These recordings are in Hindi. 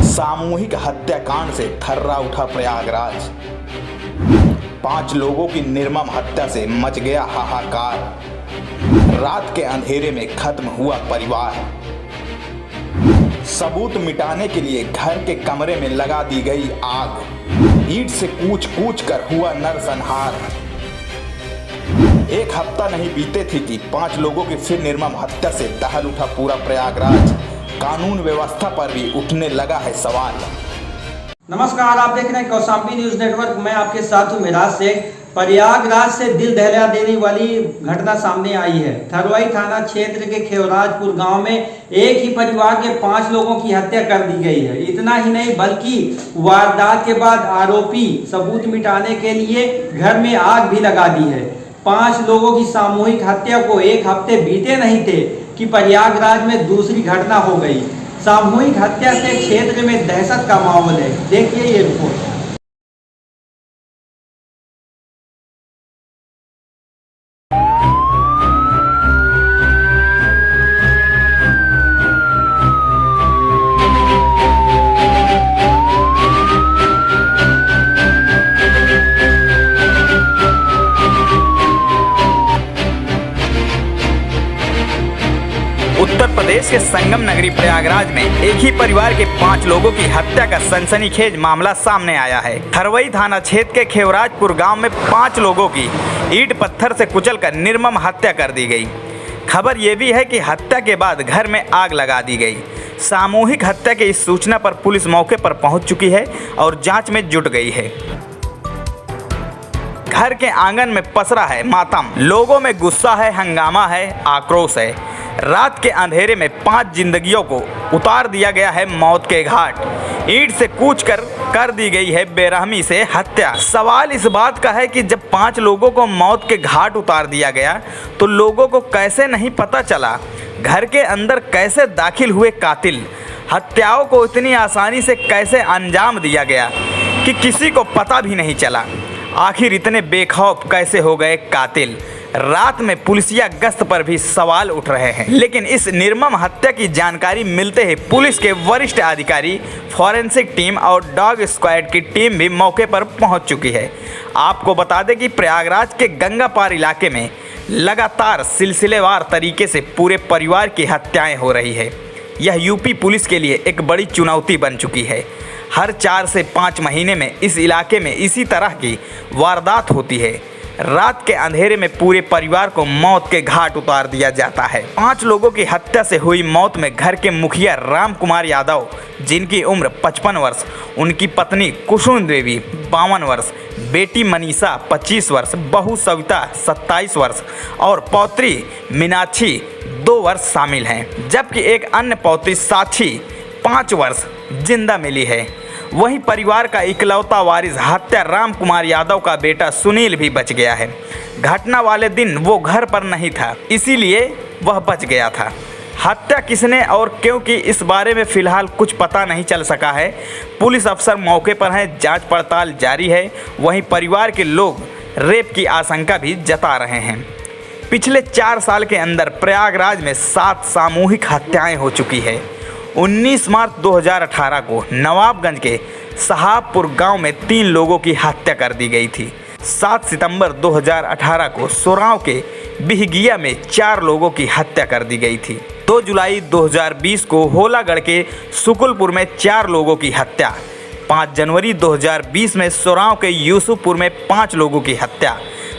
सामूहिक हत्याकांड से थर्रा उठा प्रयागराज। 5 लोगों की निर्मम हत्या से मच गया हाहाकार। रात के अंधेरे में खत्म हुआ परिवार। सबूत मिटाने के लिए घर के कमरे में लगा दी गई आग। ईंट से कूच कूच कर हुआ नरसंहार। एक हफ्ता नहीं बीते थी कि 5 लोगों की फिर निर्मम हत्या से दहल उठा पूरा प्रयागराज। कानून व्यवस्था पर भी उठने लगा है सवाल। नमस्कार, आप देख रहे हैं कौशाम्बी न्यूज नेटवर्क। मैं आपके साथ हूं मिराज शेख। प्रयागराज से दिल दहला देने वाली घटना सामने आई है। थरवई थाना क्षेत्र के खेवराजपुर गांव में एक ही परिवार के 5 लोगों की हत्या कर दी गई है। इतना ही नहीं बल्कि वारदात के बाद आरोपी सबूत मिटाने के लिए घर में आग भी लगा दी है। 5 लोगों की सामूहिक हत्या को एक हफ्ते बीते नहीं थे कि प्रयागराज में दूसरी घटना हो गई। सामूहिक हत्या से क्षेत्र में दहशत का माहौल है। देखिए ये रिपोर्ट। उत्तर प्रदेश के संगम नगरी प्रयागराज में एक ही परिवार के 5 लोगों की हत्या का सनसनीखेज मामला सामने आया है। थरवई थाना क्षेत्र के खेवराजपुर गांव में 5 लोगों की ईंट पत्थर से कुचलकर निर्मम हत्या कर दी गई। खबर ये भी है कि हत्या के बाद घर में आग लगा दी गई। सामूहिक हत्या की इस सूचना पर पुलिस मौके पर पहुंच चुकी है और जाँच में जुट गई है। घर के आंगन में पसरा है मातम। लोगों में गुस्सा है, हंगामा है, आक्रोश है। रात के अंधेरे में 5 जिंदगियों को उतार दिया गया है मौत के घाट। ईंट से कूच कर दी गई है बेरहमी से हत्या। सवाल इस बात का है कि जब 5 लोगों को मौत के घाट उतार दिया गया तो लोगों को कैसे नहीं पता चला? घर के अंदर कैसे दाखिल हुए कातिल? हत्याओं को इतनी आसानी से कैसे अंजाम दिया गया कि किसी को पता भी नहीं चला? आखिर इतने बेखौफ कैसे हो गए कातिल? रात में पुलिसिया गश्त पर भी सवाल उठ रहे हैं। लेकिन इस निर्मम हत्या की जानकारी मिलते ही पुलिस के वरिष्ठ अधिकारी, फॉरेंसिक टीम और डॉग स्क्वाड की टीम भी मौके पर पहुंच चुकी है। आपको बता दें कि प्रयागराज के गंगापार इलाके में लगातार सिलसिलेवार तरीके से पूरे परिवार की हत्याएं हो रही है। यह यूपी पुलिस के लिए एक बड़ी चुनौती बन चुकी है। हर 4 से 5 महीने में इस इलाके में इसी तरह की वारदात होती है। रात के अंधेरे में पूरे परिवार को मौत के घाट उतार दिया जाता है। 5 लोगों की हत्या से हुई मौत में घर के मुखिया राम कुमार यादव, जिनकी उम्र 55 वर्ष, उनकी पत्नी कुसुम देवी 52 वर्ष, बेटी मनीषा 25 वर्ष, बहू सविता 27 वर्ष और पौत्री मीनाक्षी 2 वर्ष शामिल हैं। जबकि एक अन्य पौत्री साक्षी 5 वर्ष जिंदा मिली है। वहीं परिवार का इकलौता वारिस हत्या राम कुमार यादव का बेटा सुनील भी बच गया है। घटना वाले दिन वो घर पर नहीं था, इसीलिए वह बच गया था। हत्या किसने और क्यों की, इस बारे में फिलहाल कुछ पता नहीं चल सका है। पुलिस अफसर मौके पर हैं, जांच पड़ताल जारी है। वहीं परिवार के लोग रेप की आशंका भी जता रहे हैं। पिछले 4 साल के अंदर प्रयागराज में 7 सामूहिक हत्याएं हो चुकी है। 19 मार्च 2018 को नवाबगंज के साहबपुर गांव में 3 लोगों की हत्या कर दी गई थी। 7 सितंबर 2018 को सोराव के बिहगिया में 4 लोगों की हत्या कर दी गई थी। 2 जुलाई 2020 को होलागढ़ के सुकुलपुर में 4 लोगों की हत्या। 5 जनवरी 2020 में सोराव के यूसुफपुर में 5 लोगों की हत्या।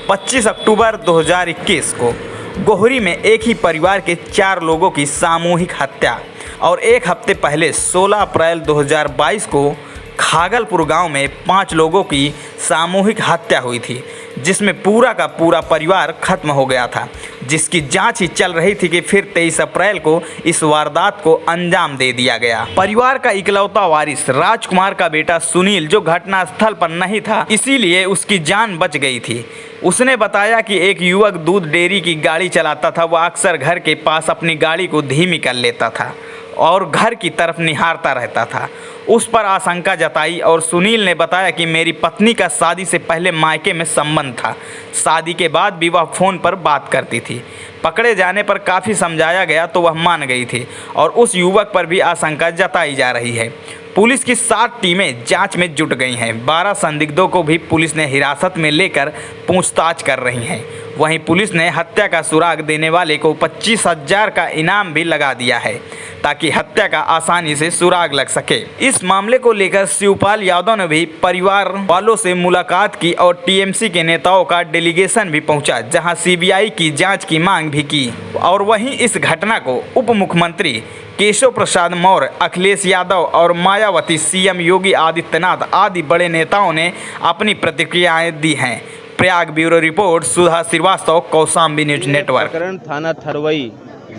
25 अक्टूबर 2021 को गोहरी में एक ही परिवार के 4 लोगों की सामूहिक हत्या और एक हफ्ते पहले 16 अप्रैल 2022 को खागलपुर गांव में 5 लोगों की सामूहिक हत्या हुई थी, जिसमें पूरा का पूरा परिवार खत्म हो गया था, जिसकी जांच ही चल रही थी कि फिर 23 अप्रैल को इस वारदात को अंजाम दे दिया गया। परिवार का इकलौता वारिस राजकुमार का बेटा सुनील, जो घटनास्थल पर नहीं था, इसीलिए उसकी जान बच गई थी। उसने बताया कि एक युवक दूध डेयरी की गाड़ी चलाता था। वह अक्सर घर के पास अपनी गाड़ी को धीमी कर लेता था और घर की तरफ निहारता रहता था। उस पर आशंका जताई और सुनील ने बताया कि मेरी पत्नी का शादी से पहले मायके में संबंध था, शादी के बाद भी वह फ़ोन पर बात करती थी। पकड़े जाने पर काफ़ी समझाया गया तो वह मान गई थी और उस युवक पर भी आशंका जताई जा रही है। पुलिस की 7 टीमें जांच में जुट गई हैं। 12 संदिग्धों को भी पुलिस ने हिरासत में लेकर पूछताछ कर रही है। वहीं पुलिस ने हत्या का सुराग देने वाले को 25,000 का इनाम भी लगा दिया है ताकि हत्या का आसानी से सुराग लग सके। इस मामले को लेकर शिवपाल यादव ने भी परिवार वालों से मुलाकात की और टीएमसी के नेताओं का डेलीगेशन भी पहुंचा, जहां सीबीआई की जांच की मांग भी की। और वहीं इस घटना को उप मुख्यमंत्री केशव प्रसाद मौर्य, अखिलेश यादव और मायावती, सीएम योगी आदित्यनाथ आदि बड़े नेताओं ने अपनी प्रतिक्रियाएं दी हैं। प्रयाग ब्यूरो रिपोर्ट, सुधा श्रीवास्तव, कौशाम्बी न्यूज नेटवर्क। प्रकरण थाना थरवई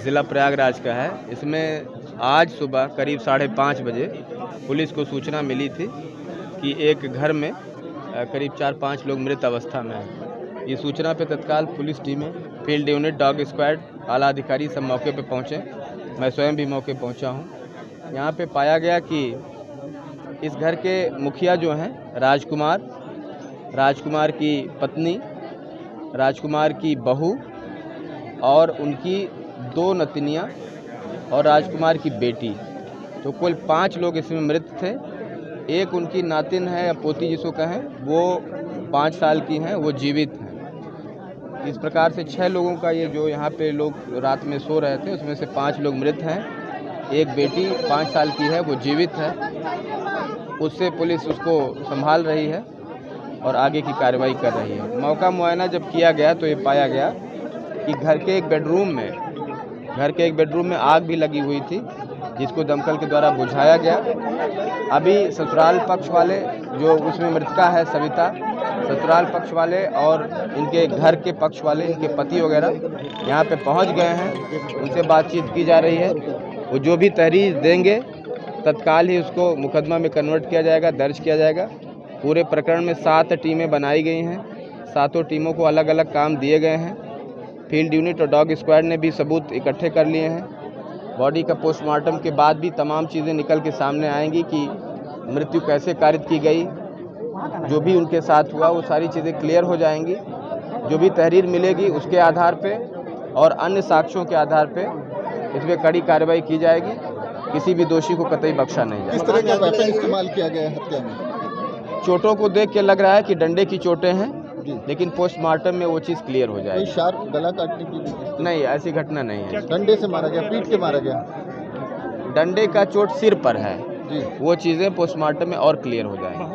ज़िला प्रयागराज का है। इसमें आज सुबह करीब 5:30 बजे पुलिस को सूचना मिली थी कि एक घर में करीब 4-5 लोग मृत अवस्था में हैं। ये सूचना पे तत्काल पुलिस टीमें, फील्ड यूनिट, डॉग स्क्वाड, आला अधिकारी सब मौके पे पहुँचे। मैं स्वयं भी मौके पहुँचा हूँ। यहाँ पे पाया गया कि इस घर के मुखिया जो हैं राजकुमार की पत्नी, राजकुमार की बहू और उनकी 2 नतनियाँ और राजकुमार की बेटी, तो कुल 5 लोग इसमें मृत थे। एक उनकी नातिन है या पोती जिसको कहें, वो 5 साल की हैं, वो जीवित हैं। इस प्रकार से 6 लोगों का ये जो यहाँ पे लोग रात में सो रहे थे उसमें से 5 लोग मृत हैं। एक बेटी 5 साल की है, वो जीवित है। उससे पुलिस उसको संभाल रही है और आगे की कार्रवाई कर रही है। मौका मुआयना जब किया गया तो ये पाया गया कि घर के एक बेडरूम में आग भी लगी हुई थी, जिसको दमकल के द्वारा बुझाया गया। अभी ससुराल पक्ष वाले, जो उसमें मृतका है सविता, ससुराल पक्ष वाले और इनके घर के पक्ष वाले, इनके पति वगैरह यहाँ पे पहुँच गए हैं। उनसे बातचीत की जा रही है। वो जो भी तहरीर देंगे तत्काल ही उसको मुकदमा में कन्वर्ट किया जाएगा, दर्ज किया जाएगा। पूरे प्रकरण में 7 टीमें बनाई गई हैं। 7 टीमों को अलग अलग काम दिए गए हैं। फील्ड यूनिट और डॉग स्क्वाड ने भी सबूत इकट्ठे कर लिए हैं। बॉडी का पोस्टमार्टम के बाद भी तमाम चीज़ें निकल के सामने आएंगी कि मृत्यु कैसे कारित की गई, जो भी उनके साथ हुआ वो सारी चीज़ें क्लियर हो जाएंगी। जो भी तहरीर मिलेगी उसके आधार पे और अन्य साक्ष्यों के आधार पे इसमें कड़ी कार्रवाई की जाएगी। किसी भी दोषी को कतई बख्शा नहीं जाएगा। किस तरह का वेपन इस्तेमाल किया गया है हत्या में? चोटों को देख के लग रहा है कि डंडे की चोटें हैं, लेकिन पोस्टमार्टम में वो चीज़ क्लियर हो जाएगी। कोई शार्प गला काटने की नहीं, ऐसी घटना नहीं है। डंडे से मारा गया, पीट के मारा गया? डंडे का चोट सिर पर है जी। वो चीज़ें पोस्टमार्टम में और क्लियर हो जाएंगी।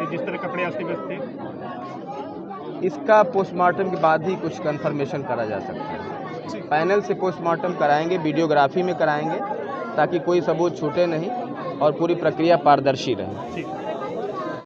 जिस तरह कपड़े अस्त-व्यस्त थे, इसका पोस्टमार्टम के बाद ही कुछ कंफर्मेशन करा जा सकता है। पैनल से पोस्टमार्टम कराएंगे, वीडियोग्राफी में कराएंगे ताकि कोई सबूत छूटे नहीं और पूरी प्रक्रिया पारदर्शी रहे।